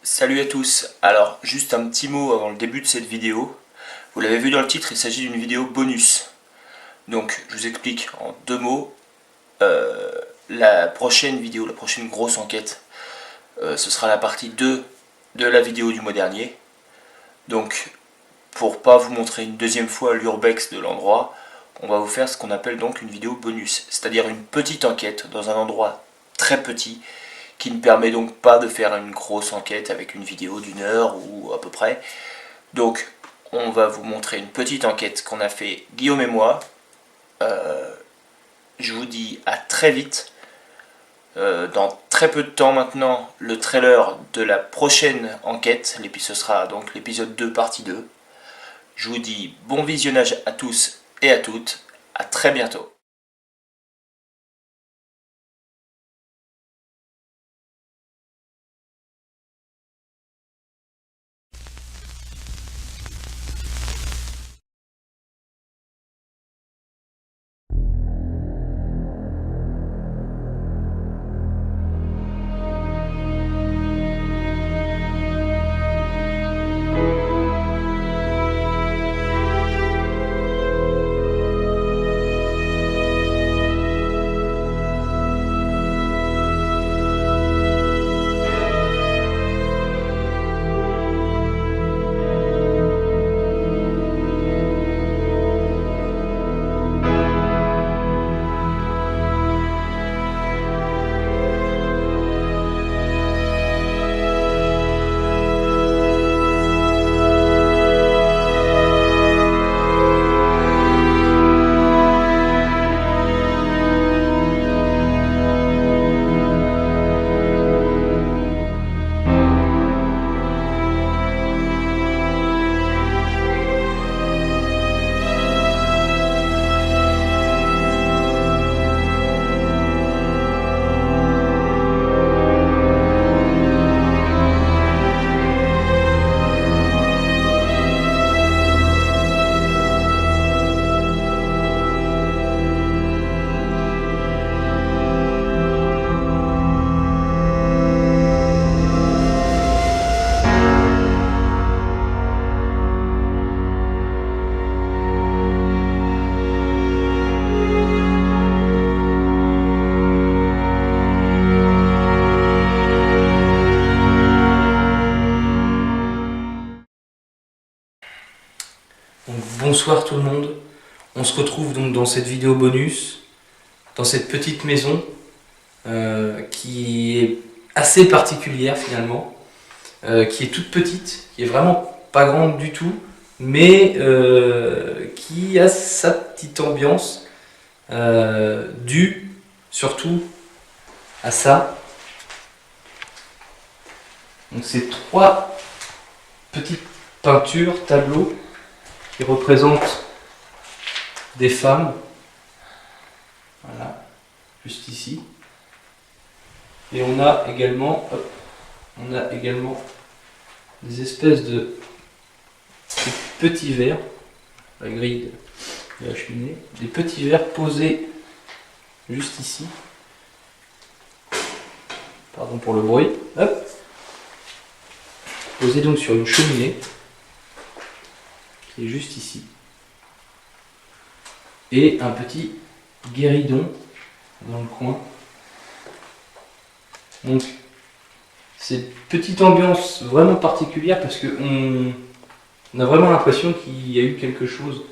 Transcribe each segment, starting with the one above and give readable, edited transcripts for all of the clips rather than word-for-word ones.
Salut à tous, alors juste un petit mot avant le début de cette vidéo. Vous l'avez vu dans le titre, il s'agit d'une vidéo bonus. Donc je vous explique en deux mots. La prochaine vidéo, la prochaine grosse enquête, ce sera la partie 2 de la vidéo du mois dernier. Donc pour pas vous montrer une deuxième fois l'urbex de l'endroit, on va vous faire ce qu'on appelle donc une vidéo bonus. C'est-à-dire une petite enquête dans un endroit très petit, qui ne permet donc pas de faire une grosse enquête avec une vidéo d'une heure ou à peu près. Donc on va vous montrer une petite enquête qu'on a fait Guillaume et moi. Je vous dis à très vite. Dans très peu de temps maintenant, le trailer de la prochaine enquête, ce sera donc l'épisode 2 partie 2. Je vous dis bon visionnage à tous et à toutes, à très bientôt. Donc, bonsoir tout le monde, on se retrouve donc dans cette vidéo bonus, dans cette petite maison qui est assez particulière finalement, qui est toute petite, qui est vraiment pas grande du tout, mais qui a sa petite ambiance due surtout à ça. Donc c'est trois petites peintures, tableaux, qui représente des femmes, voilà, juste ici. Et on a également, des espèces de petits verres, la grille de la cheminée, des petits verres posés juste ici. Pardon pour le bruit. Hop. Posés donc sur une cheminée. Qui est juste ici, et un petit guéridon dans le coin. Donc c'est une petite ambiance vraiment particulière parce que on a vraiment l'impression qu'il y a eu quelque chose,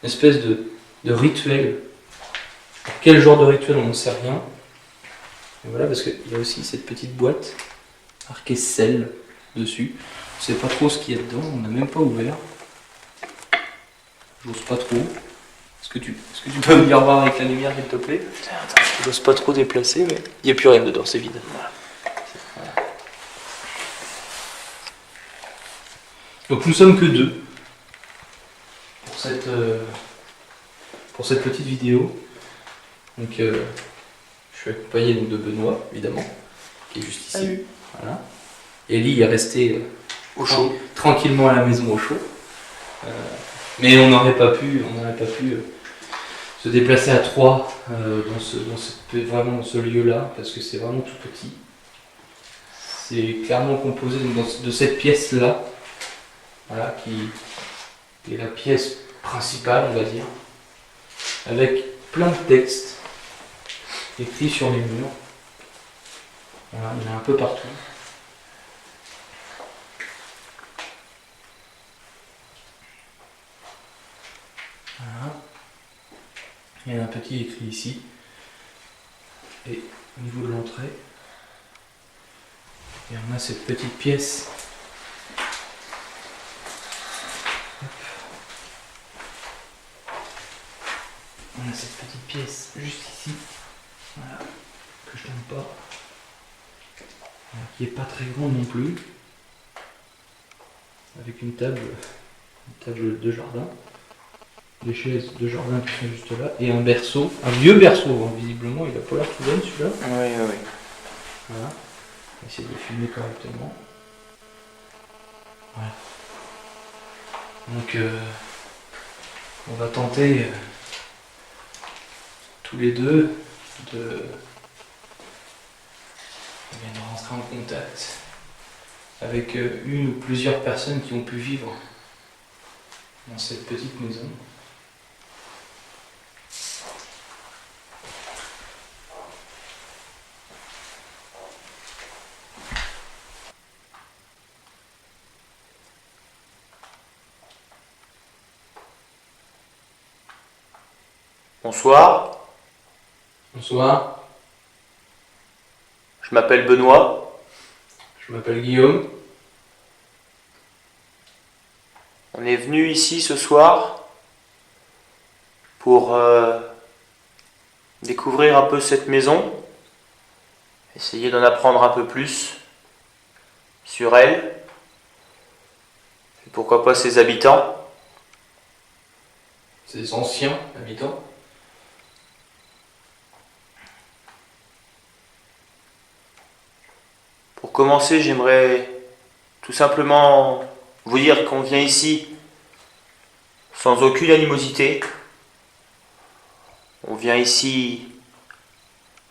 une espèce de rituel. Alors, quel genre de rituel, on n'en sait rien. Et voilà, parce qu'il y a aussi cette petite boîte marquée sel dessus. On ne sait pas trop ce qu'il y a dedans, on n'a même pas ouvert. J'ose pas trop. Est-ce que tu peux venir voir avec la lumière, s'il te plaît? J'ose pas trop déplacer, mais il n'y a plus rien dedans, c'est vide. Voilà. Donc nous sommes que deux pour cette petite vidéo. Donc je suis accompagné donc de Benoît, évidemment, qui est juste ici. Salut. Voilà. Ellie est restée au chaud, tranquillement à la maison au chaud. Mais on n'aurait pas pu se déplacer à trois vraiment dans ce lieu-là, parce que c'est vraiment tout petit. C'est clairement composé de cette pièce-là, voilà, qui est la pièce principale, on va dire, avec plein de textes écrits sur les murs. Voilà, il y en a un peu partout. Voilà. Il y a un petit écrit ici. Et au niveau de l'entrée, et on a cette petite pièce. Hop. On a cette petite pièce juste ici, voilà, que je n'aime pas, voilà, qui est pas très grande non plus, avec une table de jardin, des chaises de jardin qui sont juste là, et un berceau, un vieux berceau, hein, visiblement il a pas l'air tout jeune celui-là. Oui, oui, oui. Voilà. On va essayer de le filmer correctement. Voilà. Donc on va tenter tous les deux de rentrer en contact avec une ou plusieurs personnes qui ont pu vivre dans cette petite maison. Bonsoir, Bonsoir, je m'appelle Benoît. je m'appelle Guillaume. On est venu ici ce soir pour découvrir un peu cette maison, essayer d'en apprendre un peu plus sur elle, et pourquoi pas ses habitants. Ces anciens habitants. Pour commencer, j'aimerais tout simplement vous dire qu'on vient ici sans aucune animosité. On vient ici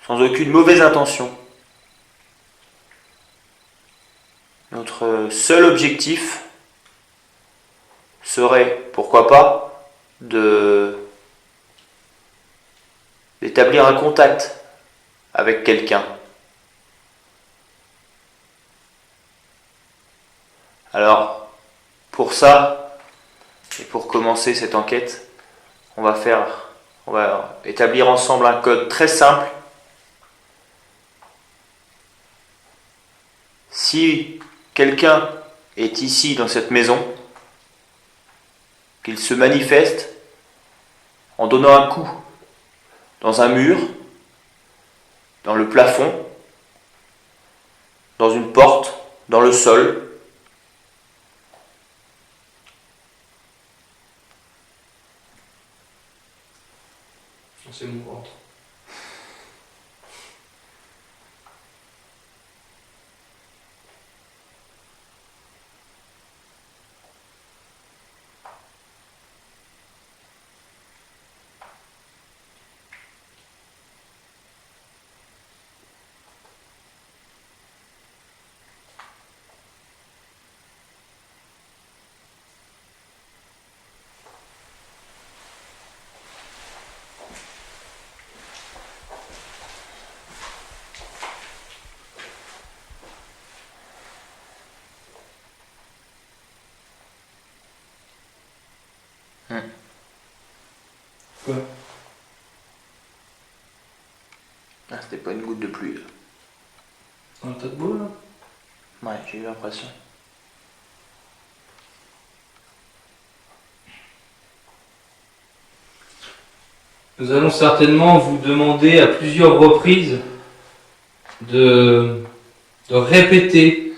sans aucune mauvaise intention. Notre seul objectif serait, pourquoi pas, d'établir un contact avec quelqu'un. Alors, pour ça, et pour commencer cette enquête, on va établir ensemble un code très simple. Si quelqu'un est ici dans cette maison, qu'il se manifeste en donnant un coup dans un mur, dans le plafond, dans une porte, dans le sol, C'est mon ventre. Quoi? Ah, c'était pas une goutte de pluie là. Un tas de bois là? Ouais, j'ai eu l'impression. Nous allons certainement vous demander à plusieurs reprises de répéter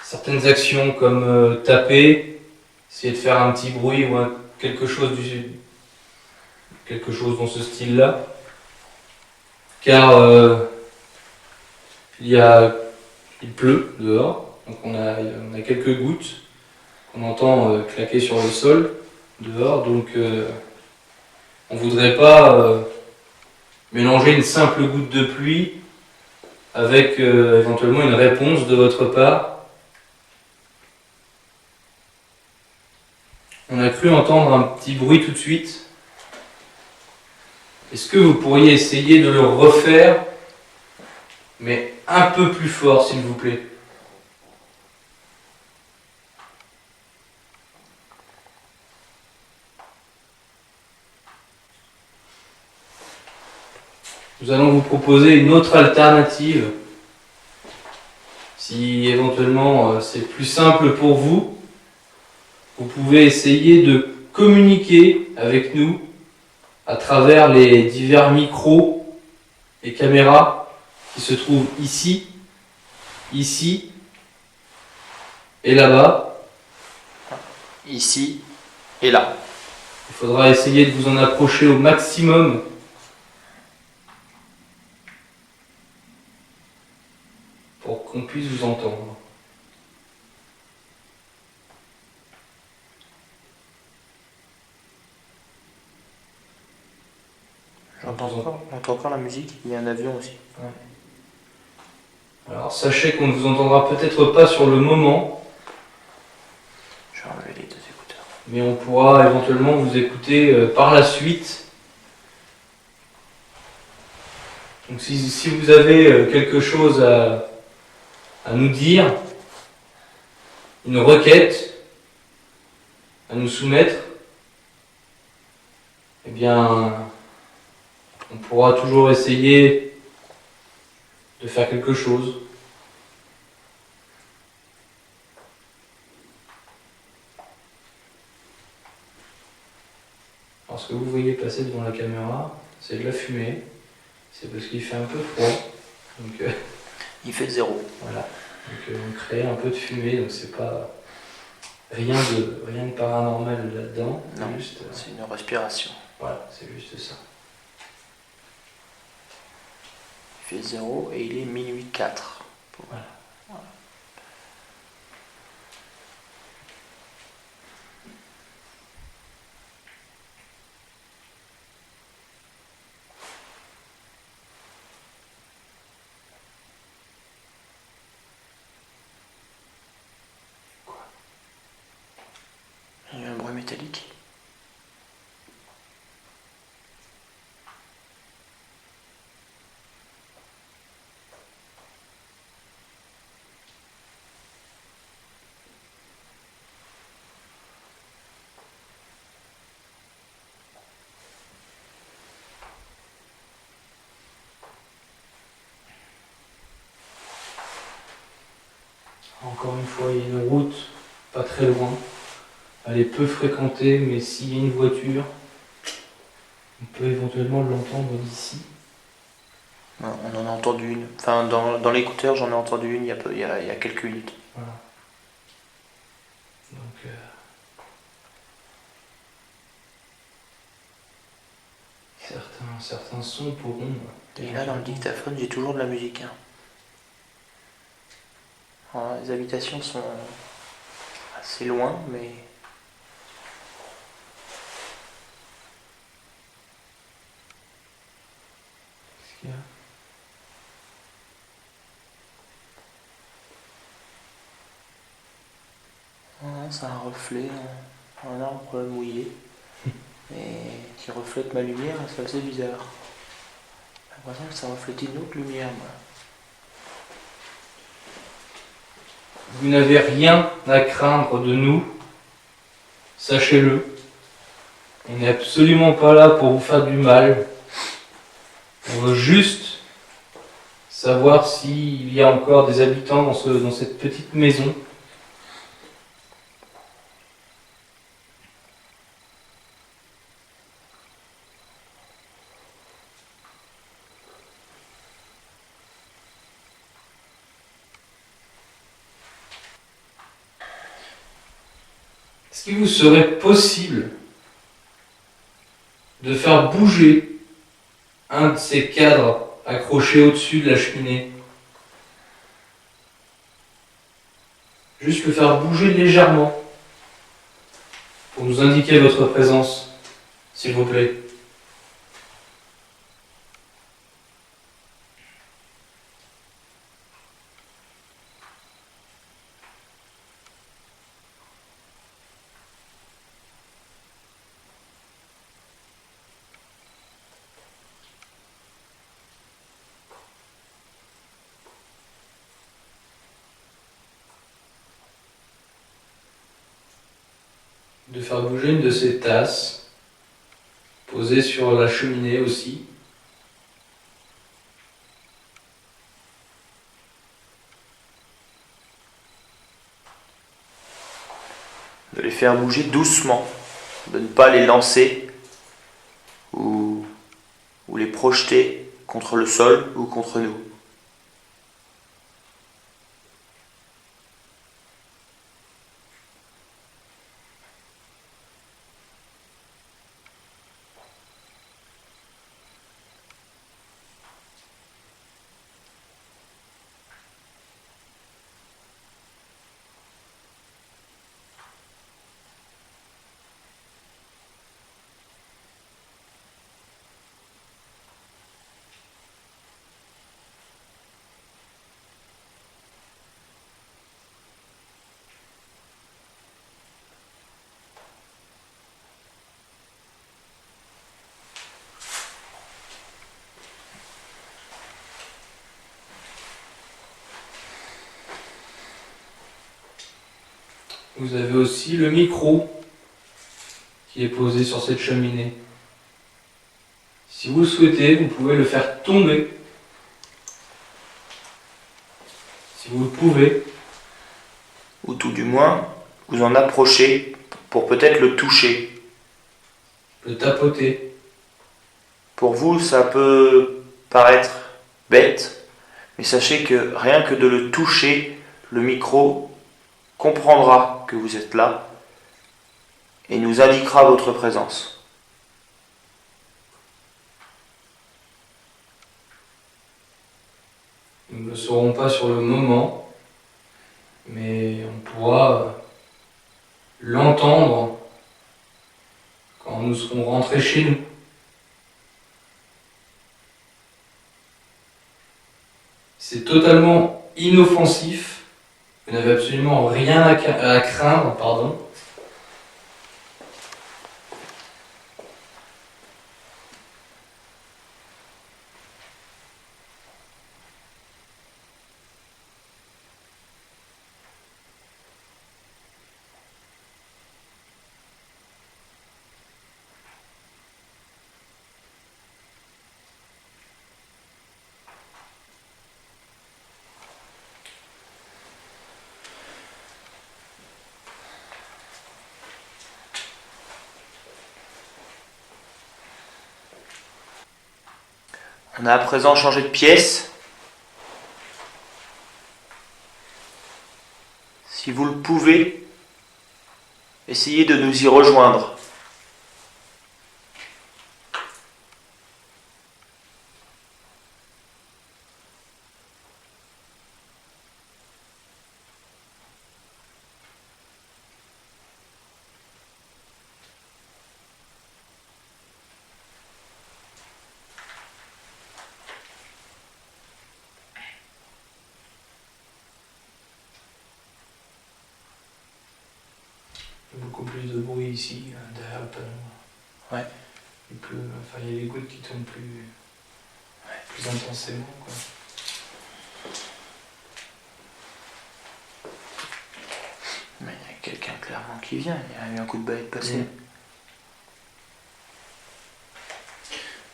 certaines actions comme taper, essayer de faire un petit bruit ou quelque chose dans ce style-là. Car il pleut dehors, donc on a quelques gouttes qu'on entend claquer sur le sol dehors, donc on voudrait pas mélanger une simple goutte de pluie avec éventuellement une réponse de votre part. On a cru entendre un petit bruit tout de suite. Est-ce que vous pourriez essayer de le refaire, mais un peu plus fort, s'il vous plaît? Nous allons vous proposer une autre alternative. Si éventuellement c'est plus simple pour vous, vous pouvez essayer de communiquer avec nous à travers les divers micros et caméras qui se trouvent ici, ici et là-bas. Ici et là. Il faudra essayer de vous en approcher au maximum pour qu'on puisse vous entendre. J'entends encore la musique, il y a un avion aussi. Ouais. Alors sachez qu'on ne vous entendra peut-être pas sur le moment, Je vais enlever les 2 écouteurs. mais on pourra éventuellement vous écouter par la suite. Donc si vous avez quelque chose à nous dire, une requête à nous soumettre, eh bien, on pourra toujours essayer de faire quelque chose. Alors, ce que vous voyez passer devant la caméra, c'est de la fumée. C'est parce qu'il fait un peu froid. Donc, Il fait 0. voilà. Donc, on crée un peu de fumée, donc c'est pas rien de paranormal là-dedans. Non, Juste, c'est une respiration. voilà, c'est juste ça. Il fait 0 et il est minuit 4. Voilà. Il y a un bruit métallique. Encore une fois, il y a une route pas très loin. Elle est peu fréquentée, mais s'il y a une voiture, on peut éventuellement l'entendre d'ici. Non, on en a entendu une. Enfin, dans l'écouteur, j'en ai entendu une il y a quelques minutes. Voilà. Donc, certains sons pourront... Et là, dans le dictaphone, j'ai toujours de la musique. Hein. Alors, les habitations sont assez loin, mais... Qu'est-ce qu'il y a ? Ah, c'est un reflet, un arbre mouillé, et qui reflète ma lumière, c'est assez bizarre. J'ai l'impression que ça reflète une autre lumière, moi. Vous n'avez rien à craindre de nous, sachez-le. On n'est absolument pas là pour vous faire du mal. On veut juste savoir s'il y a encore des habitants dans cette petite maison. Est-ce qu'il vous serait possible de faire bouger un de ces cadres accrochés au-dessus de la cheminée? Juste le faire bouger légèrement pour nous indiquer votre présence, s'il vous plaît. de faire bouger une de ces tasses, posée sur la cheminée aussi. De les faire bouger doucement, de ne pas les lancer ou les projeter contre le sol ou contre nous. Vous avez aussi le micro qui est posé sur cette cheminée. Si vous le souhaitez, vous pouvez le faire tomber. Si vous le pouvez. Ou tout du moins, vous en approchez pour peut-être le toucher. Le tapoter. Pour vous, ça peut paraître bête, mais sachez que rien que de le toucher, le micro comprendra que vous êtes là et nous indiquera votre présence. Nous ne le saurons pas sur le moment, mais on pourra l'entendre quand nous serons rentrés chez nous. C'est totalement inoffensif. Vous n'avez absolument rien à craindre, pardon. On a à présent changé de pièce. Si vous le pouvez, essayez de nous y rejoindre. Beaucoup plus de bruit ici, derrière le panneau. Ouais. Il y a les gouttes qui tombent plus intensément, quoi. Mais il y a quelqu'un clairement qui vient, il y a eu un coup de balai de passer.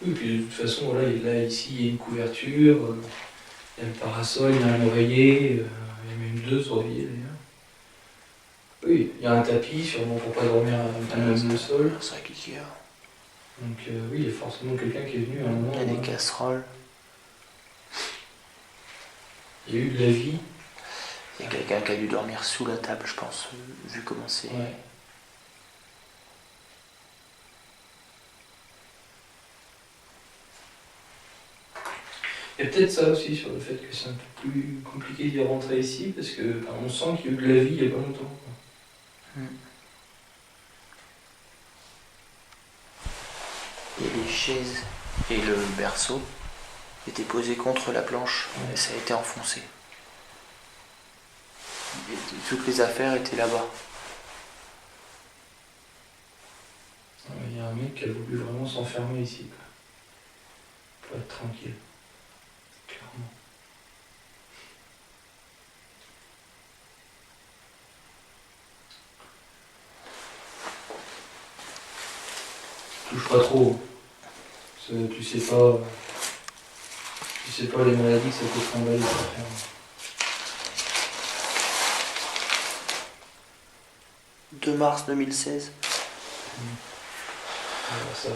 Oui, puis de toute façon, voilà, là, ici, il y a une couverture, il y a le parasol, il y a un oreiller, il y a même deux oreillers d'ailleurs. Oui, il y a un tapis, sûrement pour pas dormir à même le sol. Un sac Ikea. Donc oui, il y a forcément quelqu'un qui est venu à un moment. Il y a des casseroles. Il y a eu de la vie. Il y a quelqu'un qui a dû dormir sous la table, je pense, vu comment c'est. Ouais. Il y a peut-être ça aussi sur le fait que c'est un peu plus compliqué d'y rentrer ici, parce que on sent qu'il y a eu de la vie il n'y a pas longtemps, quoi. Et les chaises et le berceau étaient posés contre la planche, et ça a été enfoncé. Et toutes les affaires étaient là-bas. Il y a un mec qui a voulu vraiment s'enfermer ici, quoi. Pour être tranquille. Clairement. touche pas trop. Tu sais pas les maladies que ça peut trimballer. « 2 mars 2016. Alors, ça...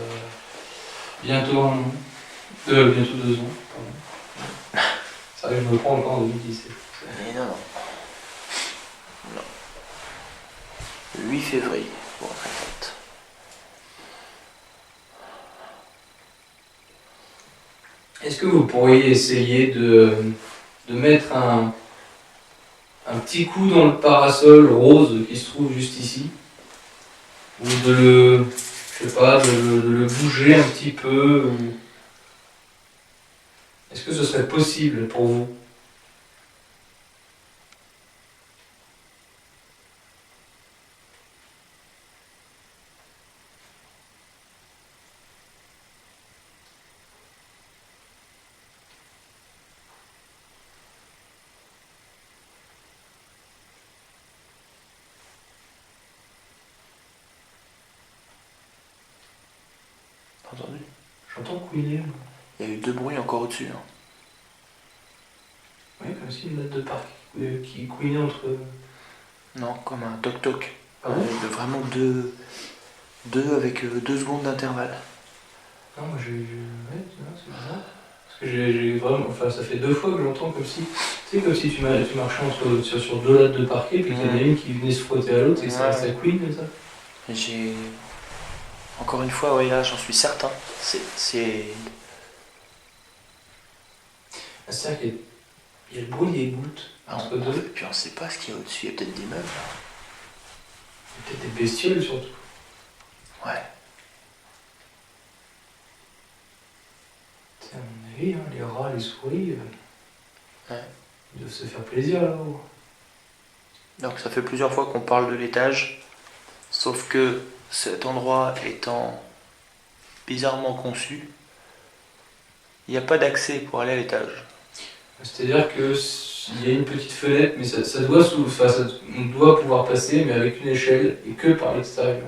Bientôt 1 an. Bientôt 2 ans. Pardon. C'est vrai que je me prends encore en 2017. Mais non. 8 février pour être exact. Est-ce que vous pourriez essayer de mettre un petit coup dans le parasol rose qui se trouve juste ici, ou de le, je sais pas, de le bouger un petit peu, est-ce que ce serait possible pour vous? T'as entendu? J'entends couiner. Il y a eu 2 bruits encore au-dessus. Hein. Oui, comme si une note de parc qui couinait entre... Non, comme un toc-toc. Ah bon? Vraiment deux avec 2 secondes d'intervalle. Non, moi j'ai... Ouais, c'est bizarre. Parce que j'ai vraiment... Enfin, ça fait 2 fois que j'entends comme si... Tu sais, comme si tu marchais sur 2 lattes de parquet, puis qu'il y en a une qui venait se frotter à l'autre, et ça couine comme ça. J'ai... Encore une fois, oui, là, j'en suis certain. C'est... Ah, c'est vrai qu'il y a le bruit des gouttes entre deux. Et puis on sait pas ce qu'il y a au-dessus. Il y a peut-être des meubles. Il y a peut-être des bestioles surtout. Ouais. À mon avis, hein, les rats, les souris, Ouais. ils doivent se faire plaisir là-haut. Donc ça fait plusieurs fois qu'on parle de l'étage. Sauf que cet endroit étant bizarrement conçu, il n'y a pas d'accès pour aller à l'étage. C'est-à-dire qu'il y a une petite fenêtre, mais ça doit on doit pouvoir passer, mais avec une échelle et que par l'extérieur.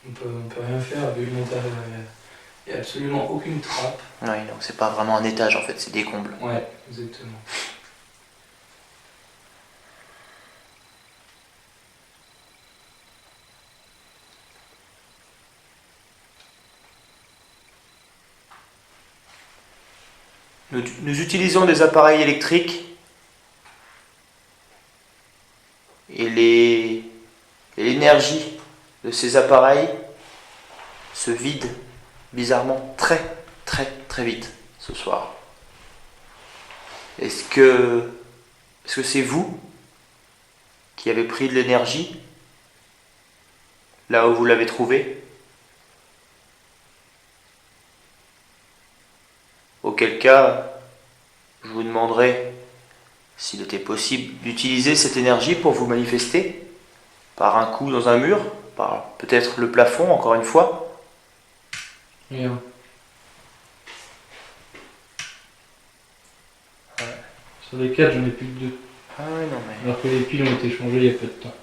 On peut rien faire vu l'intérieur. Il n'y a absolument aucune trappe. Oui, donc c'est pas vraiment un étage en fait, c'est des combles. Ouais, exactement. Nous utilisons des appareils électriques et l'énergie de ces appareils se vide bizarrement très vite ce soir. Est-ce que c'est vous qui avez pris de l'énergie là où vous l'avez trouvée? Auquel cas, je vous demanderai s'il était possible d'utiliser cette énergie pour vous manifester par un coup dans un mur, par peut-être le plafond, encore une fois. Rien. Ouais. Sur les 4, j'en ai plus que 2. Ah oui, non mais... Alors que les piles ont été changées il y a peu de temps.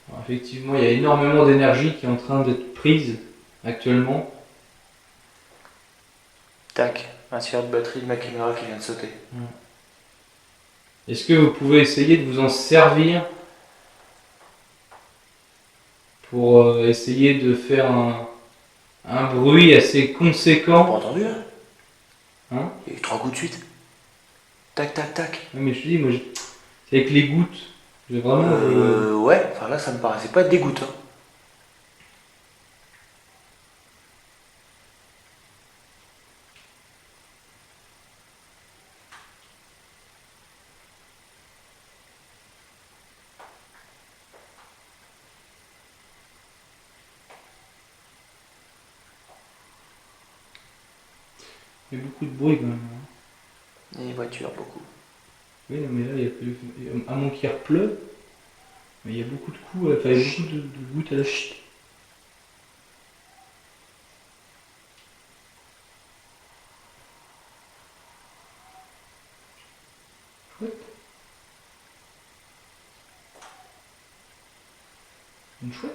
Alors, effectivement, il y a énormément d'énergie qui est en train d'être prise actuellement. Tac, un tiers de batterie de ma caméra qui vient de sauter. Est-ce que vous pouvez essayer de vous en servir pour essayer de faire un bruit assez conséquent? Pas entendu hein? Hein? Il y a eu 3 coups de suite. Tac, tac, tac. Non, mais je te dis, moi, c'est avec les gouttes. J'ai vraiment... Ouais, enfin là ça me paraissait pas être des gouttes. Hein. Il y a beaucoup de bruit quand même. Et les voitures, beaucoup. Oui, non, mais là, il y a plus... À moins qu'il pleuve, mais il y a beaucoup de coups, enfin, il y a beaucoup de gouttes à la chute. Chouette. Une chouette.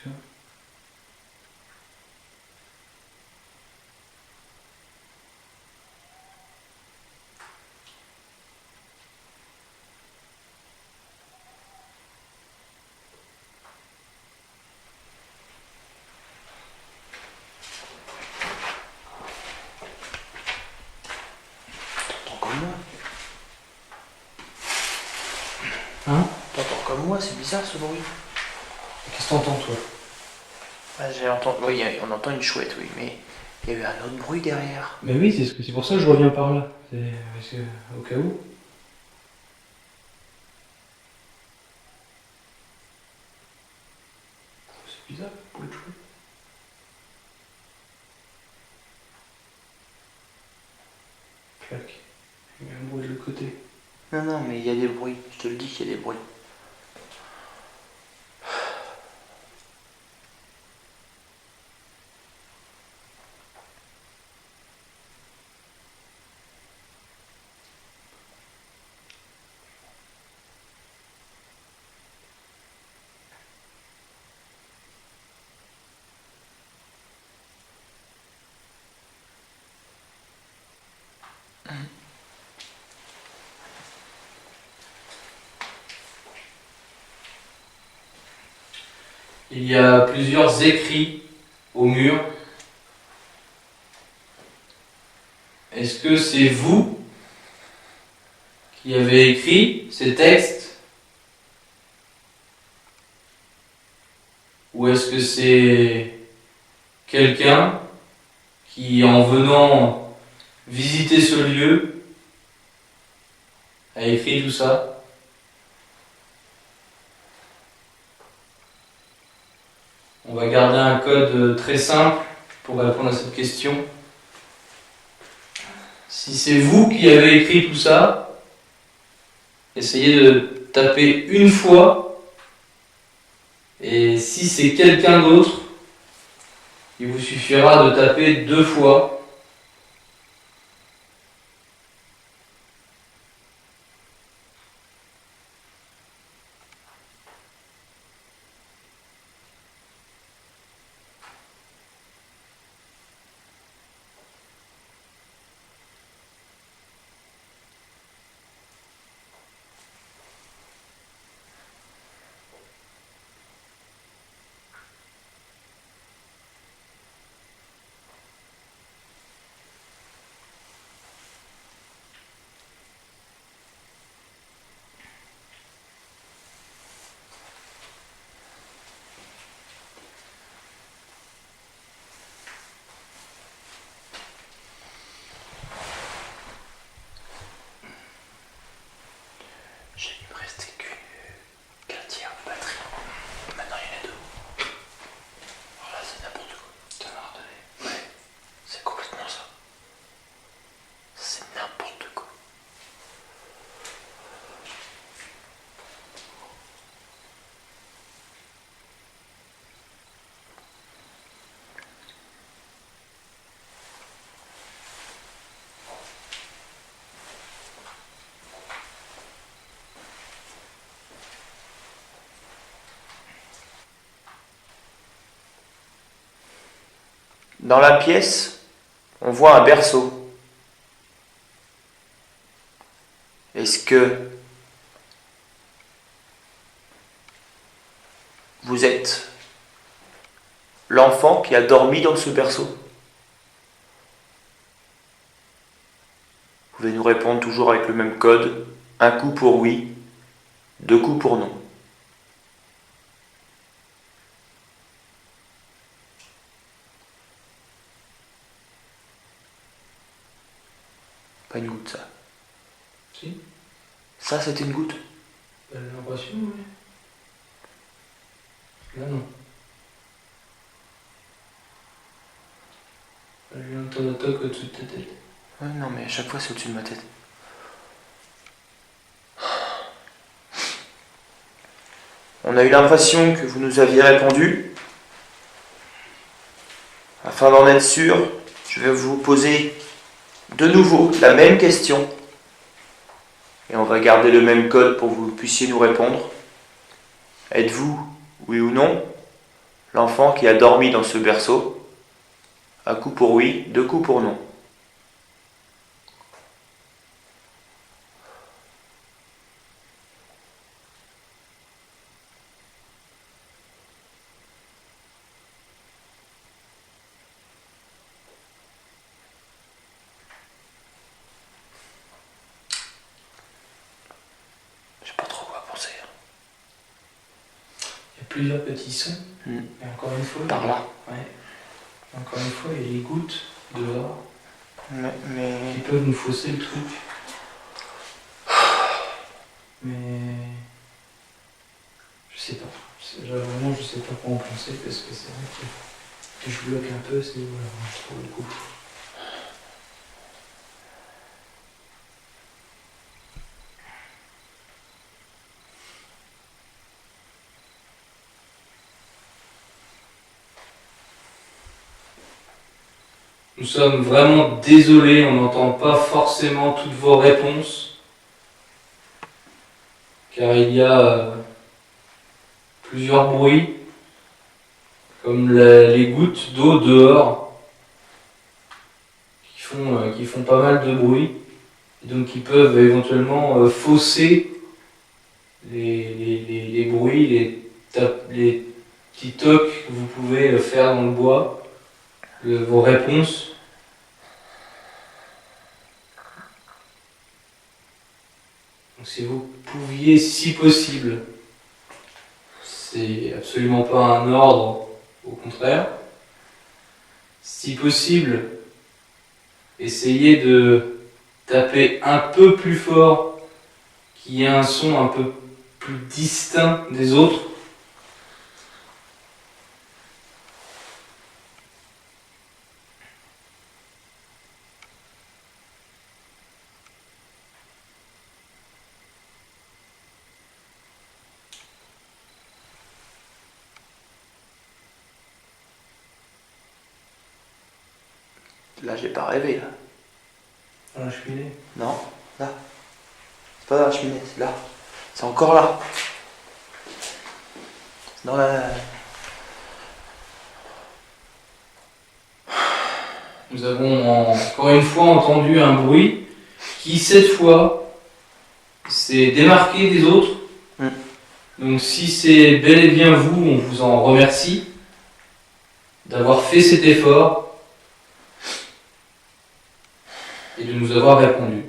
C'est ça. T'entends comme moi. Hein? T'entends comme moi, c'est bizarre ce bruit. Qu'est-ce que t'entends, toi? J'ai entendu. Oui, on entend une chouette, oui, mais il y a eu un autre bruit derrière. Mais oui, c'est pour ça que je reviens par là. C'est parce que, au cas où. C'est bizarre, pour être chouette. Clac. Il y a un bruit de l'autre côté. Non, non, mais il y a des bruits. Je te le dis qu'il y a des bruits. Il y a plusieurs écrits au mur. Est-ce que c'est vous qui avez écrit ces textes? Ou est-ce que c'est quelqu'un qui, en venant visiter ce lieu, a écrit tout ça? On va garder un code très simple pour répondre à cette question. Si c'est vous qui avez écrit tout ça, essayez de taper une fois. Et si c'est quelqu'un d'autre, il vous suffira de taper 2 fois. Il me restait qu'un tiers de batterie. Maintenant il y en a 2. Alors là c'est n'importe quoi. T'as marre de Ouais, c'est complètement ça. C'est n'importe quoi. Dans la pièce, on voit un berceau. Est-ce que vous êtes l'enfant qui a dormi dans ce berceau? Vous pouvez nous répondre toujours avec le même code. 1 coup pour oui, 2 coups pour non. Pas une goutte, ça. Si. Ça, c'était une goutte. J'ai l'impression, oui. Là, non. J'ai un tonne d'attaque au-dessus de ta tête. Ouais, non, mais à chaque fois, c'est au-dessus de ma tête. On a eu l'impression que vous nous aviez répondu. Afin d'en être sûr, je vais vous poser de nouveau la même question. Et on va garder le même code pour que vous puissiez nous répondre. Êtes-vous, oui ou non, l'enfant qui a dormi dans ce berceau? Un coup pour oui, deux coups pour non. Je sais pas trop quoi penser. Il y a plusieurs petits sons. Et encore une fois, Par là. Ouais. Encore une fois, il y a les gouttes dehors Mais... qui peuvent nous fausser le truc. Mais je sais pas. Vraiment, je sais pas quoi en penser parce que c'est vrai que je bloque un peu, c'est voilà, pour le coup. Nous sommes vraiment désolés, on n'entend pas forcément toutes vos réponses, car il y a plusieurs bruits, comme les gouttes d'eau dehors, qui font pas mal de bruit, et donc qui peuvent éventuellement fausser les bruits, les petits tocs que vous pouvez faire dans le bois, vos réponses. Donc si vous pouviez, si possible, c'est absolument pas un ordre, au contraire, si possible, essayez de taper un peu plus fort, qu'il y ait un son un peu plus distinct des autres. Là, j'ai pas rêvé, là. Dans la cheminée? Non, là. C'est pas dans la cheminée, c'est là. C'est encore là. C'est dans la... Nous avons encore une fois entendu un bruit qui, cette fois, s'est démarqué des autres. Donc si c'est bel et bien vous, on vous en remercie d'avoir fait cet effort et de nous avoir répondu.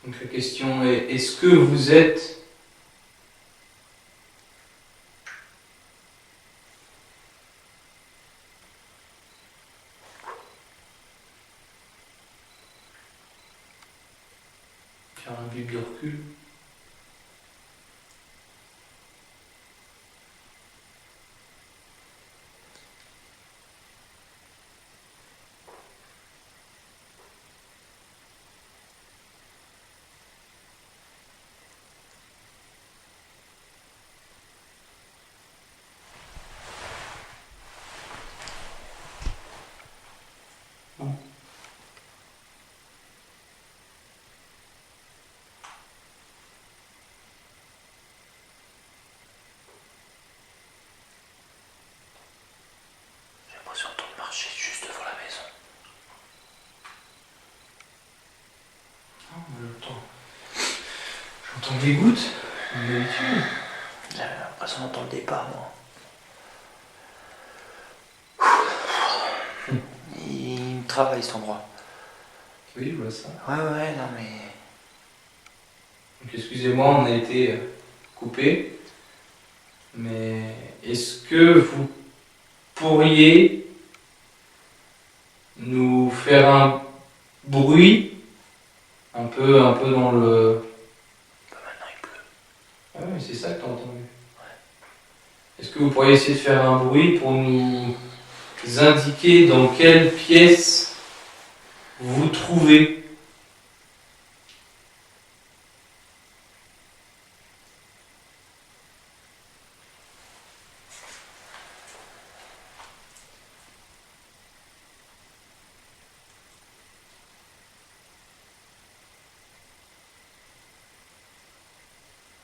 Donc la question est, est-ce que vous êtes faire un bip de recul? J'ai l'impression d'entendre marcher juste devant la maison. J'entends des gouttes, comme d'habitude. J'avais l'impression d'entendre des pas, moi. Il me travaille, cet endroit. Oui, je vois ça. Ouais, non mais... Donc excusez-moi, on a été coupé. Mais est-ce que vous pourriez nous faire un bruit un peu dans le... Bah maintenant il pleut. Ah oui, c'est ça que t'as entendu. Est-ce que vous pourriez essayer de faire un bruit pour nous indiquer dans quelle pièce vous vous trouvez?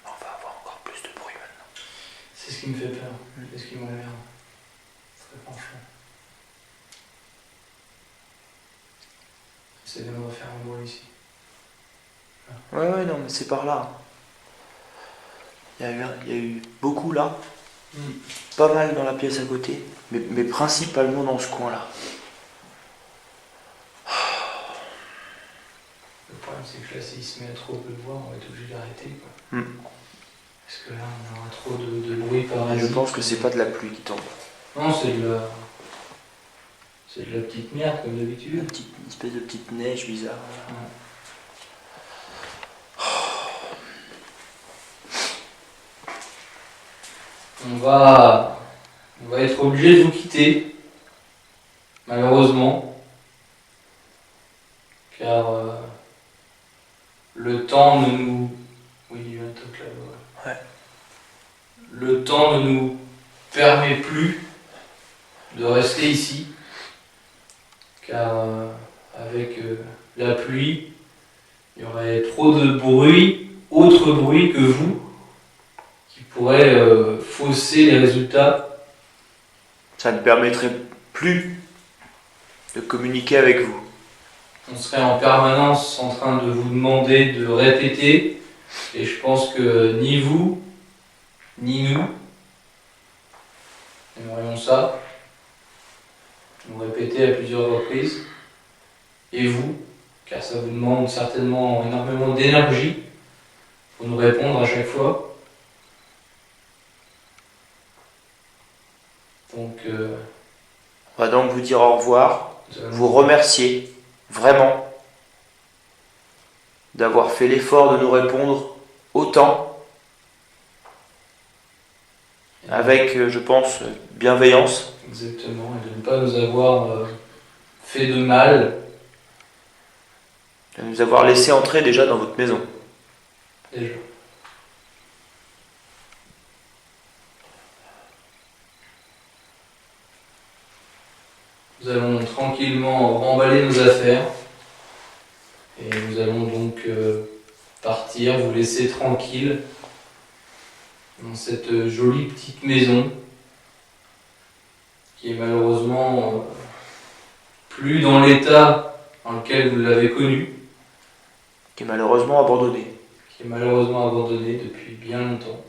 On va avoir encore plus de bruit maintenant. C'est ce qui me fait peur. C'est ce qui m'emmerde. Très franchement. J'essaie de me refaire un bruit ici. Ouais, non, mais c'est par là. Il y a eu beaucoup là. Pas mal dans la pièce à côté. Mais principalement dans ce coin-là. Le problème, c'est que là, s'il se met à trop pleuvoir, on va être obligé d'arrêter, quoi. Parce que là, on aura trop de bruit par Je pense que c'est pas de la pluie qui tombe. Non, c'est de la... C'est de la petite merde, comme d'habitude. Une espèce de petite neige bizarre. Ouais. On va être obligé de vous quitter, malheureusement, car le temps ne nous... Oui, il y a un truc là-bas. Ouais. Le temps ne nous permet plus de rester ici, car avec la pluie, il y aurait trop de bruit, autre bruit que vous, qui pourrait fausser les résultats. Ça ne permettrait plus de communiquer avec vous. On serait en permanence en train de vous demander de répéter, et je pense que ni vous, ni nous aimerions ça. Nous répéter à plusieurs reprises, et vous, car ça vous demande certainement énormément d'énergie pour nous répondre à chaque fois. Donc, On va donc vous dire au revoir, vous remercier vraiment d'avoir fait l'effort de nous répondre autant, avec, je pense, bienveillance. Exactement, et de ne pas nous avoir fait de mal. De nous avoir laissé entrer déjà dans votre maison. Déjà. Nous allons tranquillement remballer nos affaires et nous allons donc partir, vous laisser tranquille dans cette jolie petite maison qui est malheureusement plus dans l'état dans lequel vous l'avez connue, Qui est malheureusement abandonné. qui est malheureusement abandonnée depuis bien longtemps.